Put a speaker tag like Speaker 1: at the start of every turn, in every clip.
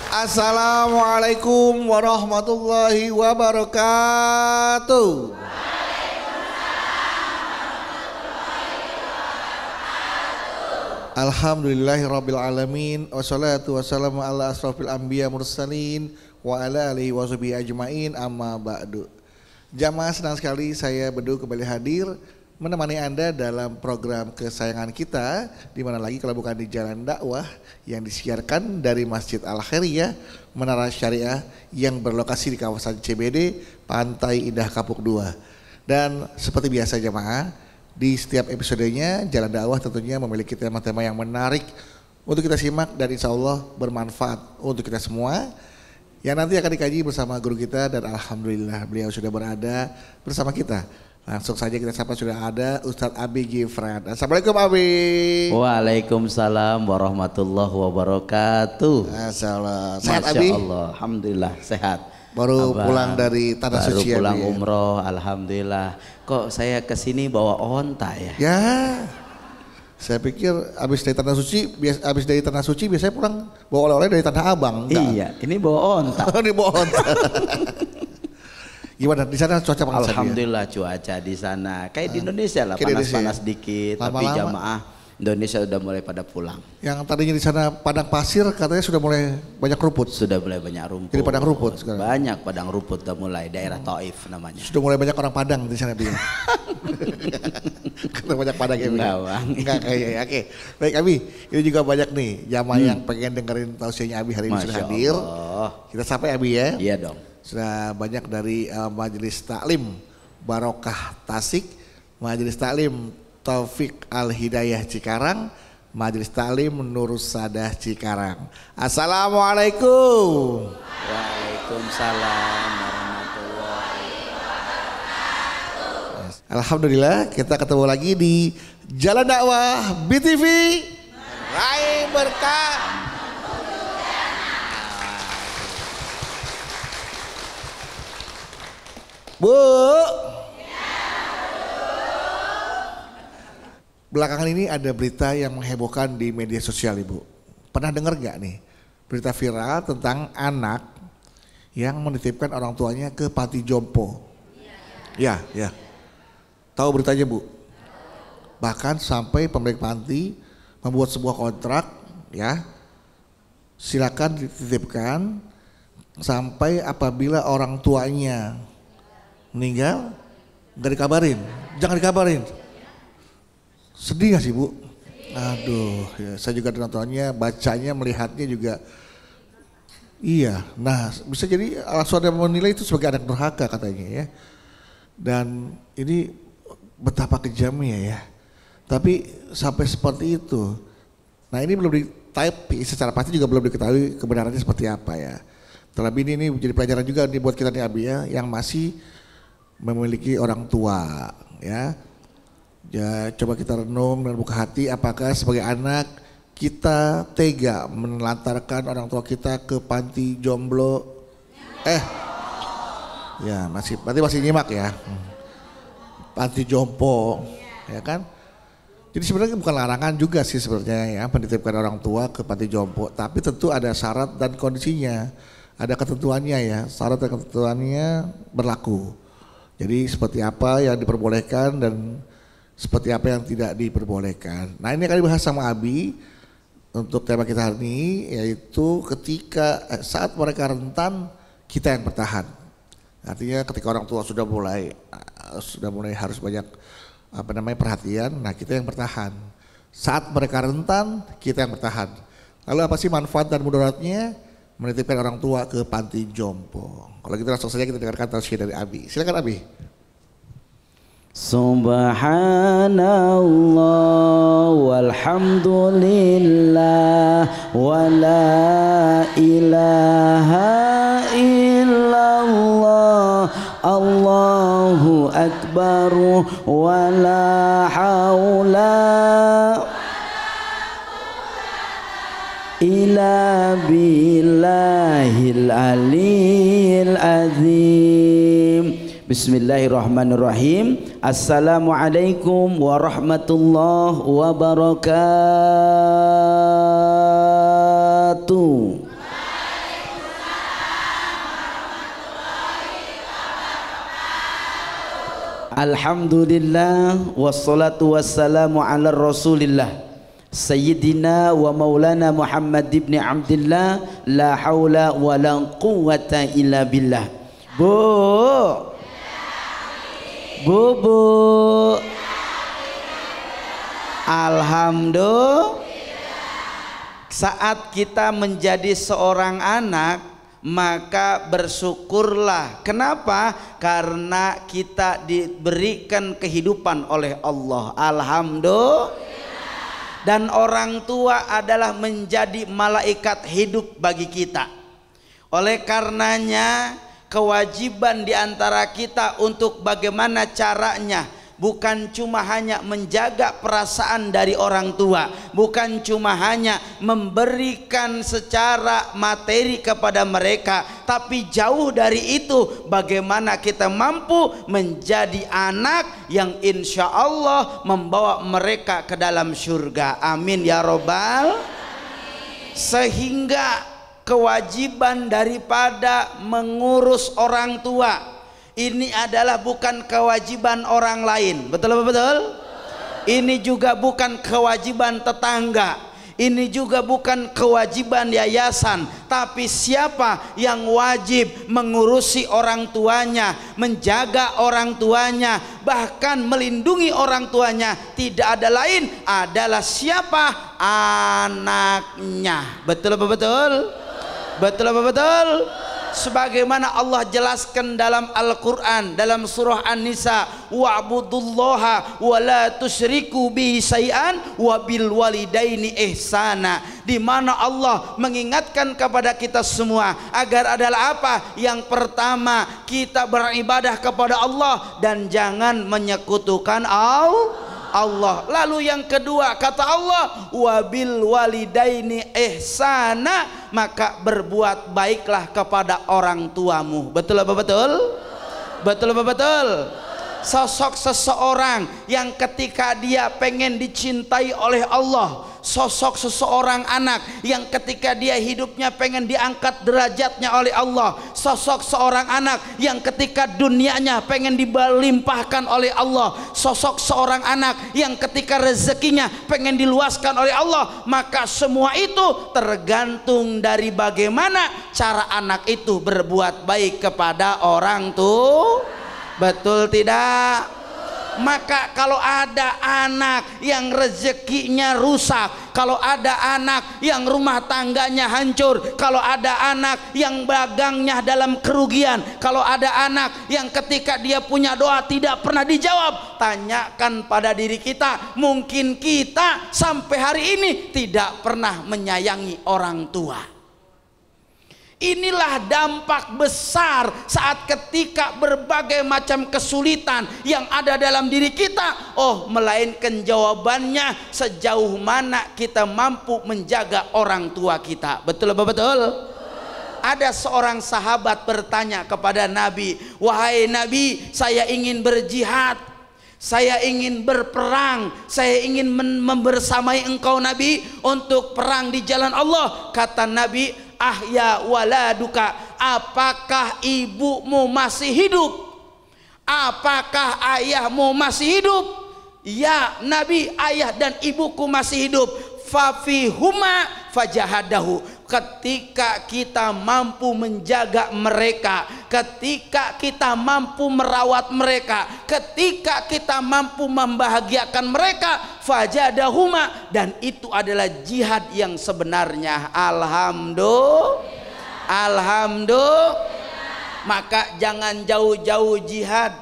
Speaker 1: Assalamualaikum warahmatullahi wabarakatuh. Alhamdulillahirabbil alamin wassalatu wassalamu ala asrofil anbiya mursalin wa ala alihi washabihi ajmain amma ba'du. Jamaah, senang sekali saya Bedu kembali hadir menemani Anda dalam program kesayangan kita, di mana lagi kalau bukan di Jalan Dakwah yang disiarkan dari Masjid Al-Khairiyah Menara Syariah yang berlokasi di kawasan CBD Pantai Indah Kapuk 2. Dan seperti biasa jamaah, di setiap episodenya Jalan Dakwah tentunya memiliki tema-tema yang menarik untuk kita simak dan insya Allah bermanfaat untuk kita semua, yang nanti akan dikaji bersama guru kita, dan alhamdulillah beliau sudah berada bersama kita. Langsung saja kita sapa, sudah ada Ustadz Abi Gifran. Assalamualaikum Abi.
Speaker 2: Waalaikumsalam warahmatullahi wabarakatuh.
Speaker 1: Assalamualaikum. Sehat Abi?
Speaker 2: Masya Allah, alhamdulillah sehat.
Speaker 1: Baru pulang dari tanah suci.
Speaker 2: Baru pulang umroh, alhamdulillah. Kok saya kesini bawa onta ya?
Speaker 1: Ya, saya pikir habis dari tanah suci biasanya pulang bawa oleh-oleh dari Tanah Abang. Enggak.
Speaker 2: Iya, ini bawa onta.
Speaker 1: Ini bawa onta. Gimana di sana cuaca panas?
Speaker 2: Alhamdulillah cuaca di sana kayak di Indonesia lah, panas-panas dikit, tapi jamaah Indonesia sudah mulai pada pulang. Yang
Speaker 1: tadinya di sana padang pasir katanya sudah mulai banyak rumput.
Speaker 2: Sudah mulai banyak rumput.
Speaker 1: Jadi padang rumput sekarang.
Speaker 2: Banyak padang rumput sudah mulai, daerah Taif namanya.
Speaker 1: Sudah mulai banyak orang Padang di sana dia. Karena banyak Padang ya.
Speaker 2: Enggak bang.
Speaker 1: Enggak kayak. Oke. Baik Abi, ini juga banyak nih jamaah yang pengen dengerin tausiahnya Abi hari ini sudah hadir. Kita sampai Abi ya.
Speaker 2: Iya dong.
Speaker 1: Sudah banyak dari Majelis Taklim Barokah Tasik, Majelis Taklim Taufik Al-Hidayah Cikarang, Majelis Taklim Nurus Sadah Cikarang. Assalamualaikum.
Speaker 2: Waalaikumsalam warahmatullahi wabarakatuh.
Speaker 1: Alhamdulillah kita ketemu lagi di Jalan Dakwah BTV Raih Berkah. Bu, belakangan ini ada berita yang menghebohkan di media sosial Ibu. Pernah dengar gak nih berita viral tentang anak yang menitipkan orang tuanya ke panti jompo? Ya. Tahu beritanya Bu? Bahkan sampai pemilik panti membuat sebuah kontrak, ya, silakan dititipkan sampai apabila orang tuanya meninggal nggak dikabarin, jangan dikabarin. Sedih gak sih Bu? Aduh, ya, saya juga nontonnya, bacanya, melihatnya juga. Iya, nah bisa jadi alasan yang menilai itu sebagai anak durhaka katanya ya. Dan ini betapa kejamnya ya. Tapi sampai seperti itu. Nah ini belum di-type secara pasti, juga belum diketahui kebenarannya seperti apa ya. Terlebih ini menjadi pelajaran juga nih buat kita nih Abi ya, yang masih memiliki orang tua ya. Ya coba kita renung dan buka hati, apakah sebagai anak kita tega menelantarkan orang tua kita ke panti jomblo? Ya berarti masih nyimak ya. Panti jompo ya kan. Jadi sebenarnya bukan larangan juga sih sebenarnya ya menitipkan orang tua ke panti jompo, tapi tentu ada syarat dan kondisinya, ada ketentuannya ya, syarat dan ketentuannya berlaku. Jadi seperti apa yang diperbolehkan dan seperti apa yang tidak diperbolehkan. Nah ini akan dibahas sama Abi untuk tema kita hari ini, yaitu ketika saat mereka rentan kita yang bertahan. Artinya ketika orang tua sudah mulai harus banyak perhatian, nah kita yang bertahan. Saat mereka rentan kita yang bertahan. Lalu apa sih manfaat dan mudaratnya menitipkan orang tua ke panti jompo? Kalau gitu langsung saja kita dengarkan tausiah dari Abi. Silakan Abi.
Speaker 2: Subhanallah walhamdulillah wa la ilaha illallah Allahu akbar wa la haula illa billahil aliyil azim. Bismillahirrahmanirrahim. Assalamualaikum warahmatullahi wabarakatuh. Alhamdulillah wassalatu wassalamu ala Rasulillah Sayyidina wa maulana Muhammad ibn Abdillah, la haula wa la quwwata illa billah. Bu Alhamdulillah. Saat kita menjadi seorang anak, maka bersyukurlah. Kenapa? Karena kita diberikan kehidupan oleh Allah. Alhamdulillah. Dan orang tua adalah menjadi malaikat hidup bagi kita. Oleh karenanya kewajiban diantara kita untuk bagaimana caranya, bukan cuma hanya menjaga perasaan dari orang tua, bukan cuma hanya memberikan secara materi kepada mereka, tapi jauh dari itu bagaimana kita mampu menjadi anak yang insya Allah membawa mereka ke dalam surga. Amin ya robbal. Sehingga kewajiban daripada mengurus orang tua ini adalah bukan kewajiban orang lain. Betul betul? Ini juga bukan kewajiban tetangga. Ini juga bukan kewajiban yayasan. Tapi siapa yang wajib mengurusi orang tuanya, menjaga orang tuanya, bahkan melindungi orang tuanya, tidak ada lain adalah siapa? Anaknya. Betul betul? Betul betul? Sebagaimana Allah jelaskan dalam Al-Quran, dalam surah An-Nisa, wa'budullaha wa la tusyriku bihi syai'an wa bil walidaini ihsana, di mana Allah mengingatkan kepada kita semua agar adalah apa? Yang pertama, kita beribadah kepada Allah dan jangan menyekutukan Allah. Lalu yang kedua kata Allah, wabil walidaini ihsana, maka berbuat baiklah kepada orang tuamu. Betul apa betul? Betul apa betul? Sosok seseorang yang ketika dia pengen dicintai oleh Allah, sosok seseorang anak yang ketika dia hidupnya pengen diangkat derajatnya oleh Allah, sosok seorang anak yang ketika dunianya pengen dilimpahkan oleh Allah, sosok seorang anak yang ketika rezekinya pengen diluaskan oleh Allah, maka semua itu tergantung dari bagaimana cara anak itu berbuat baik kepada orang tua. Betul tidak? Maka kalau ada anak yang rezekinya rusak, kalau ada anak yang rumah tangganya hancur, kalau ada anak yang dagangnya dalam kerugian, kalau ada anak yang ketika dia punya doa tidak pernah dijawab, tanyakan pada diri kita, mungkin kita sampai hari ini tidak pernah menyayangi orang tua. Inilah dampak besar saat ketika berbagai macam kesulitan yang ada dalam diri kita. Oh, melainkan jawabannya sejauh mana kita mampu menjaga orang tua kita. Betul apa betul? Ada seorang sahabat bertanya kepada Nabi, wahai Nabi, saya ingin berjihad, saya ingin berperang, saya ingin membersamai engkau Nabi untuk perang di jalan Allah. Kata Nabi, ahya waladuka, apakah ibumu masih hidup? Apakah ayahmu masih hidup? Ya Nabi, ayah dan ibuku masih hidup. Fafihuma fajahadahu, ketika kita mampu menjaga mereka, ketika kita mampu merawat mereka, ketika kita mampu membahagiakan mereka, fajadahuma, dan itu adalah jihad yang sebenarnya. Alhamdulillah. Alhamdulillah. Maka jangan jauh-jauh jihad,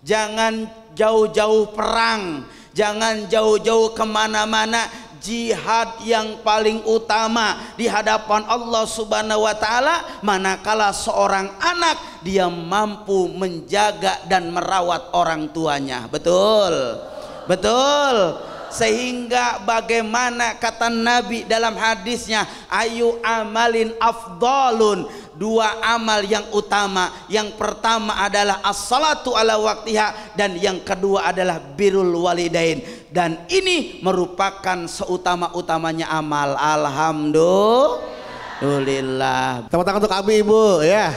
Speaker 2: jangan jauh-jauh perang, jangan jauh-jauh kemana-mana. Jihad yang paling utama di hadapan Allah Subhanahu wa Ta'ala manakala seorang anak dia mampu menjaga dan merawat orang tuanya. Betul, betul. Sehingga bagaimana kata Nabi dalam hadisnya, ayu amalin afdalun, dua amal yang utama. Yang pertama adalah as-salatu ala waktiha, dan yang kedua adalah birrul walidain. Dan ini merupakan seutama-utamanya amal. Alhamdulillah.
Speaker 1: Tepuk tangan untuk Abi, Ibu, ya.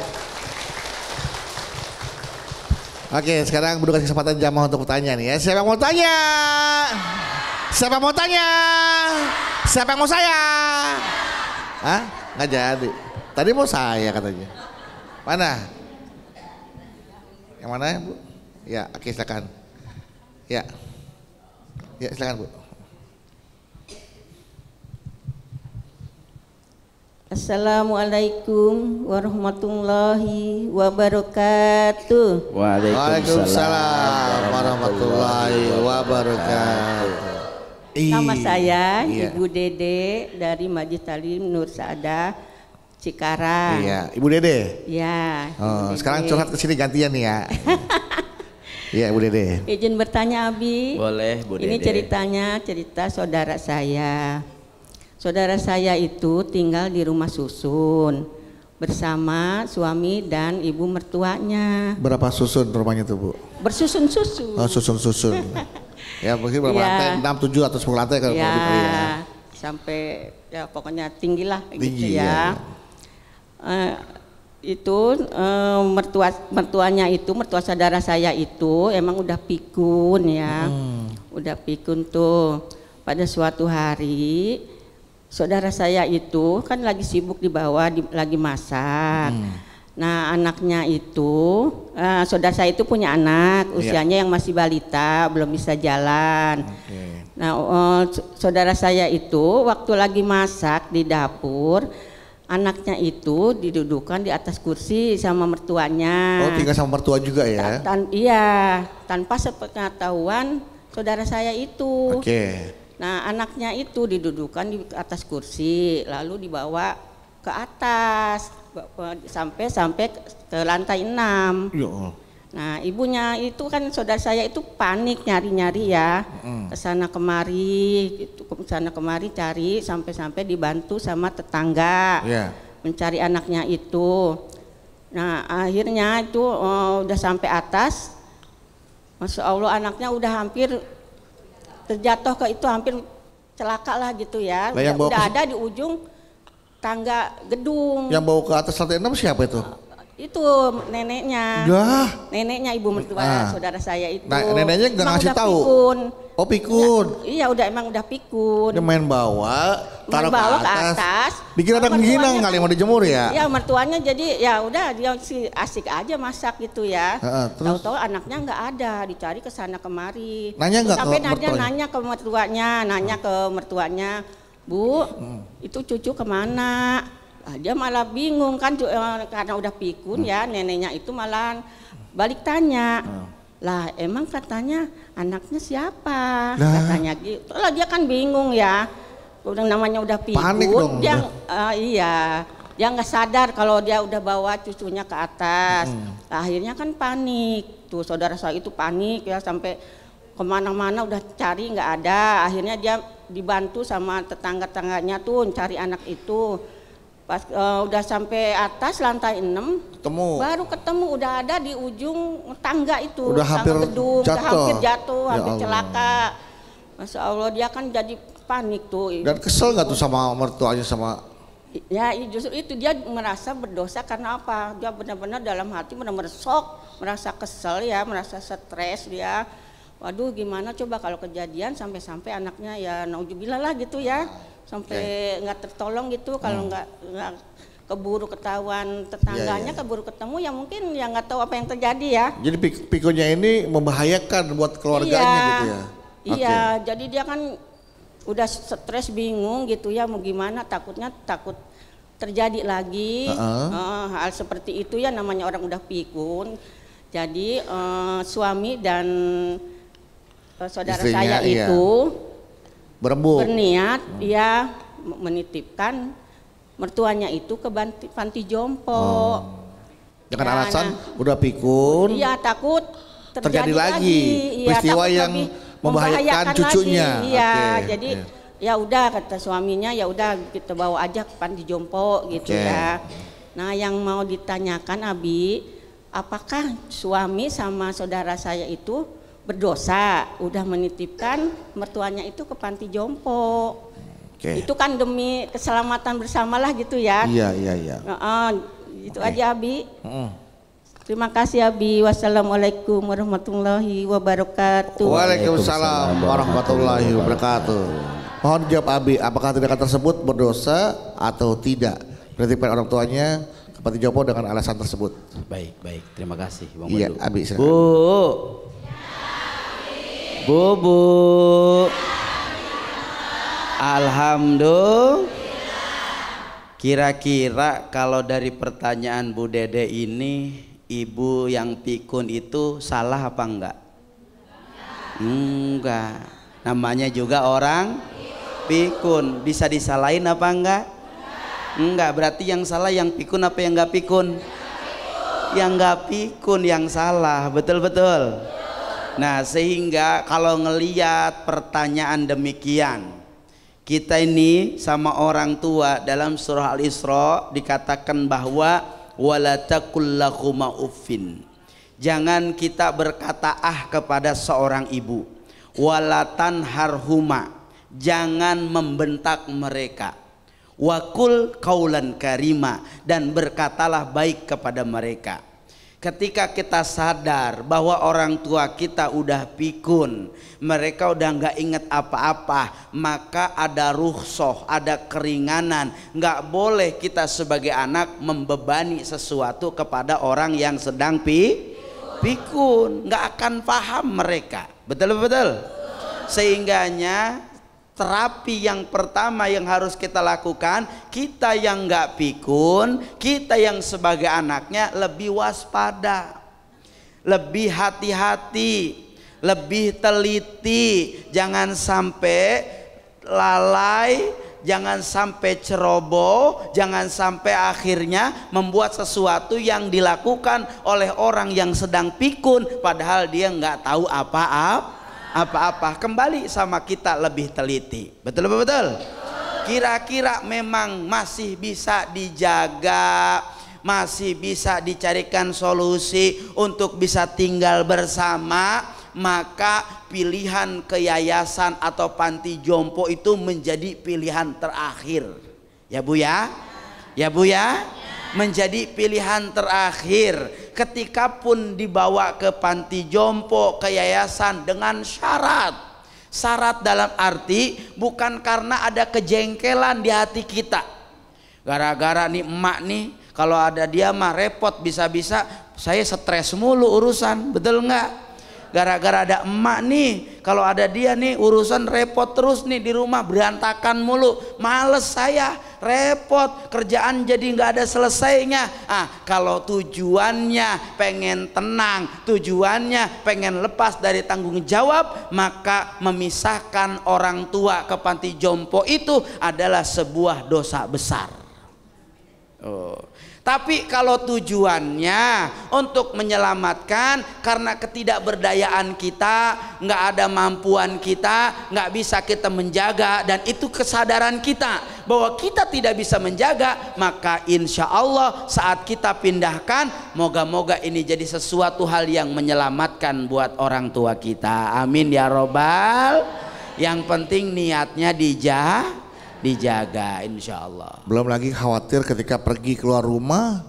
Speaker 1: Oke, sekarang beri kesempatan jamaah untuk bertanya nih ya. Siapa yang mau tanya? Siapa yang mau tanya? Siapa yang mau saya? Hah? Nggak jadi. Tadi mau saya katanya. Mana? Yang mana Bu? Ya, oke silakan. Ya. Ya, silakan Bu.
Speaker 3: Assalamualaikum warahmatullahi wabarakatuh.
Speaker 1: Waalaikumsalam warahmatullahi wabarakatuh.
Speaker 3: Nama saya
Speaker 1: Iya.
Speaker 3: Ibu Dede dari Majlis Talim Nur Saadah Cikarang.
Speaker 1: Iya, Ibu Dede.
Speaker 3: Ya.
Speaker 1: Oh,
Speaker 3: Ibu
Speaker 1: sekarang
Speaker 3: Dede.
Speaker 1: curhat ke sini gantian nih ya. Iya, Ibu Dede.
Speaker 3: Izin bertanya Abi.
Speaker 2: Boleh Bu Dede.
Speaker 3: Ini cerita saudara saya. Saudara saya itu tinggal di rumah susun bersama suami dan ibu mertuanya.
Speaker 1: Berapa susun rumahnya tuh Bu?
Speaker 3: Bersusun-susun.
Speaker 1: Oh, susun-susun. Ya mungkin berapa
Speaker 3: Ya.
Speaker 1: lantai? 6, 7 atau 10 lantai kalau
Speaker 3: Ya,
Speaker 1: kali ya.
Speaker 3: sampai ya pokoknya tinggi lah
Speaker 1: Tinggi,
Speaker 3: gitu ya. Mertuanya itu mertua saudara saya itu emang udah pikun ya. Udah pikun tuh. Pada suatu hari saudara saya itu kan lagi sibuk di bawah lagi masak. Nah anaknya itu, saudara saya itu punya anak usianya yang masih balita, belum bisa jalan.
Speaker 1: Oke.
Speaker 3: Nah saudara saya itu waktu lagi masak di dapur, anaknya itu didudukan di atas kursi sama mertuanya.
Speaker 1: Oh, tinggal sama mertua juga ya?
Speaker 3: Iya, tanpa sepengetahuan saudara saya itu.
Speaker 1: Oke.
Speaker 3: Nah anaknya itu didudukan di atas kursi lalu dibawa ke atas sampai ke lantai 6.
Speaker 1: Ya Allah.
Speaker 3: Nah ibunya itu kan saudara saya itu panik nyari-nyari ya, kesana kemari gitu, kesana kemari cari sampai dibantu sama tetangga
Speaker 1: Ya.
Speaker 3: mencari anaknya itu. Nah akhirnya itu udah sampai atas, Masya Allah anaknya udah hampir terjatuh ke itu, hampir celaka lah gitu ya.
Speaker 1: Lah, yang bawa
Speaker 3: Udah
Speaker 1: ke-
Speaker 3: ada di ujung tangga gedung.
Speaker 1: Yang bawa ke atas lantai 6 siapa itu?
Speaker 3: Itu neneknya.
Speaker 1: Dah.
Speaker 3: Neneknya ibu mertua saudara saya itu.
Speaker 1: Nah, neneknya nggak
Speaker 3: Emang
Speaker 1: ngasih
Speaker 3: udah
Speaker 1: tahu?
Speaker 3: Pikun.
Speaker 1: Oh, pikun.
Speaker 3: Iya udah pikun.
Speaker 1: Dia main bawa, taruh
Speaker 3: Bawa
Speaker 1: ke atas. Dikira ada
Speaker 3: Mertuanya
Speaker 1: menghilang
Speaker 3: kan-
Speaker 1: kali mau dijemur ya?
Speaker 3: Iya mertuanya jadi ya udah dia sih asik aja masak gitu ya.
Speaker 1: Heeh, terus?
Speaker 3: Tahu-tahu anaknya nggak ada, dicari ke sana kemari.
Speaker 1: Nanya nggak ke
Speaker 3: Sampai
Speaker 1: mertuanya?
Speaker 3: nanya ke mertuanya, Bu, itu cucu kemana? Lah, dia malah bingung kan karena udah pikun ya, neneknya itu malah balik tanya. Lah emang katanya anaknya siapa?
Speaker 1: Lah.
Speaker 3: Katanya gitu. Lah dia kan bingung ya. Udah namanya udah pikun,
Speaker 1: Panik dong,
Speaker 3: dia
Speaker 1: udah.
Speaker 3: iya, dia nggak sadar kalau dia udah bawa cucunya ke atas. Nah, akhirnya kan panik. Tuh saudara saya itu panik ya sampai kemana-mana udah cari nggak ada. Akhirnya dia dibantu sama tetangga-tangganya tuh cari anak itu. Pas udah sampai atas lantai 6
Speaker 1: Ketemu.
Speaker 3: baru ketemu udah ada di ujung tangga itu.
Speaker 1: Udah hampir
Speaker 3: tangga gedung, udah
Speaker 1: jatuh.
Speaker 3: hampir jatuh,
Speaker 1: Ya
Speaker 3: hampir
Speaker 1: Allah.
Speaker 3: celaka. Masya Allah dia kan jadi panik tuh.
Speaker 1: Dan kesel nggak tuh sama mertuanya sama?
Speaker 3: Ya justru itu dia merasa berdosa karena apa? Dia benar-benar dalam hati benar-benar shock, merasa kesel ya, merasa stres dia. Waduh gimana coba kalau kejadian sampai-sampai anaknya ya naudzubillah lah gitu ya. Sampai nggak tertolong gitu kalau nggak keburu ketahuan tetangganya, keburu ketemu ya mungkin ya nggak tahu apa yang terjadi ya.
Speaker 1: Jadi pikunnya ini membahayakan buat keluarganya gitu ya?
Speaker 3: Iya,
Speaker 1: Oke.
Speaker 3: jadi dia kan udah stres bingung gitu ya mau gimana, takut terjadi lagi hal seperti itu ya, namanya orang udah pikun. Jadi suami dan saudara
Speaker 1: Istrinya,
Speaker 3: saya
Speaker 1: iya.
Speaker 3: itu
Speaker 1: Berembuk.
Speaker 3: berniat ya menitipkan mertuanya itu ke panti jompo.
Speaker 1: Dengan
Speaker 3: Ya,
Speaker 1: alasan
Speaker 3: nah.
Speaker 1: udah pikun.
Speaker 3: Iya takut
Speaker 1: Terjadi lagi
Speaker 3: Iya,
Speaker 1: peristiwa
Speaker 3: takut
Speaker 1: yang
Speaker 3: lebih
Speaker 1: membahayakan cucunya.
Speaker 3: lagi. Iya,
Speaker 1: Oke,
Speaker 3: jadi
Speaker 1: oke.
Speaker 3: ya udah kata suaminya ya udah kita bawa aja ke panti jompo gitu
Speaker 1: Oke.
Speaker 3: ya. Nah yang mau ditanyakan Abi, apakah suami sama saudara saya itu berdosa udah menitipkan mertuanya itu ke panti jompo?
Speaker 1: Oke.
Speaker 3: Itu kan demi keselamatan bersamalah gitu ya.
Speaker 1: Iya, iya, iya.
Speaker 3: Itu
Speaker 1: Oke.
Speaker 3: aja Abi.
Speaker 1: Mm.
Speaker 3: Terima kasih Abi. Wassalamualaikum warahmatullahi wabarakatuh.
Speaker 1: Waalaikumsalam warahmatullahi wabarakatuh. Mohon jawab Abi, apakah tindakan tersebut berdosa atau tidak? Menitipkan orang tuanya ke panti jompo dengan alasan tersebut.
Speaker 2: Baik, baik. Terima kasih Bang
Speaker 1: Iya,
Speaker 2: Pandu.
Speaker 1: Abi silakan.
Speaker 2: Bu. Alhamdulillah. Kira-kira kalau dari pertanyaan Bu Dede ini, ibu yang pikun itu salah apa enggak? Enggak. Namanya juga orang pikun. Bisa disalahin apa enggak? Enggak. Berarti yang salah yang pikun apa yang enggak pikun? Yang enggak pikun yang salah. Betul-betul. Nah, sehingga kalau ngeliat pertanyaan demikian, kita ini sama orang tua dalam surah Al-Isra dikatakan bahwa wala taqul lahuma uffin. Jangan kita berkata kepada seorang ibu. Wala tanharhuma. Jangan membentak mereka. Wakul qaulan karima, dan berkatalah baik kepada mereka. Ketika kita sadar bahwa orang tua kita udah pikun, mereka udah nggak inget apa-apa, maka ada rukhsah, ada keringanan. Nggak boleh kita sebagai anak membebani sesuatu kepada orang yang sedang pikun. Nggak akan paham mereka, betul-betul. Sehingganya terapi yang pertama yang harus kita lakukan, kita yang nggak pikun, kita yang sebagai anaknya lebih waspada, lebih hati-hati, lebih teliti, jangan sampai lalai, jangan sampai ceroboh, jangan sampai akhirnya membuat sesuatu yang dilakukan oleh orang yang sedang pikun padahal dia nggak tahu apa-apa. Kembali sama kita lebih teliti. Betul. Kira-kira memang masih bisa dijaga, masih bisa dicarikan solusi untuk bisa tinggal bersama, maka pilihan ke yayasan atau panti jompo itu menjadi pilihan terakhir. Ya Bu ya? Ya Bu ya? Menjadi pilihan terakhir. Ketika pun dibawa ke panti jompo, ke yayasan dengan syarat dalam arti bukan karena ada kejengkelan di hati kita, gara-gara nih emak nih kalau ada dia mah repot, bisa-bisa saya stres mulu urusan, betul nggak? Gara-gara ada emak nih, kalau ada dia nih urusan repot terus nih di rumah, berantakan mulu, males saya, repot, kerjaan jadi nggak ada selesainya. Kalau tujuannya pengen tenang, tujuannya pengen lepas dari tanggung jawab, maka memisahkan orang tua ke panti jompo itu adalah sebuah dosa besar. Tapi kalau tujuannya untuk menyelamatkan karena ketidakberdayaan kita, nggak ada mampuan kita, nggak bisa kita menjaga, dan itu kesadaran kita bahwa kita tidak bisa menjaga, maka insya Allah saat kita pindahkan, moga-moga ini jadi sesuatu hal yang menyelamatkan buat orang tua kita. Amin ya robbal. Yang penting niatnya dijaga insya Allah.
Speaker 1: Belum lagi khawatir ketika pergi keluar rumah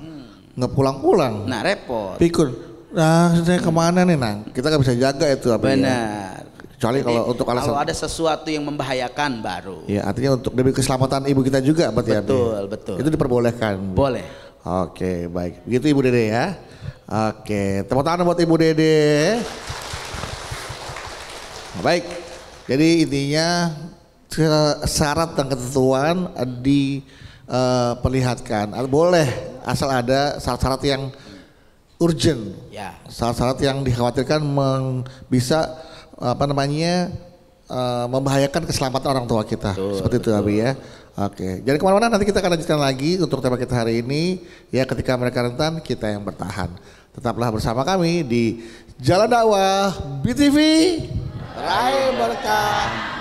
Speaker 1: nggak pulang-pulang.
Speaker 2: Nah repot.
Speaker 1: Pikun. Nah saya kemana nih Nang? Kita nggak bisa jaga itu.
Speaker 2: Benar.
Speaker 1: Kecuali kalau untuk alasan.
Speaker 2: Kalau ada sesuatu yang membahayakan baru.
Speaker 1: Ya artinya untuk demi keselamatan ibu kita juga berarti.
Speaker 2: Betul.
Speaker 1: Itu diperbolehkan.
Speaker 2: Boleh.
Speaker 1: Oke baik. Begitu Ibu Dede ya. Oke tepuk tangan buat Ibu Dede. Baik. Jadi intinya syarat dan ketentuan diperlihatkan, boleh asal ada syarat-syarat yang urgent,
Speaker 2: ya.
Speaker 1: Syarat-syarat yang dikhawatirkan bisa membahayakan keselamatan orang tua kita. Seperti itu Abi ya. Oke, jadi kemana-mana nanti kita akan lanjutkan lagi untuk tema kita hari ini ya, ketika mereka rentan kita yang bertahan. Tetaplah bersama kami di Jalan Dakwah BTV. Raih berkah.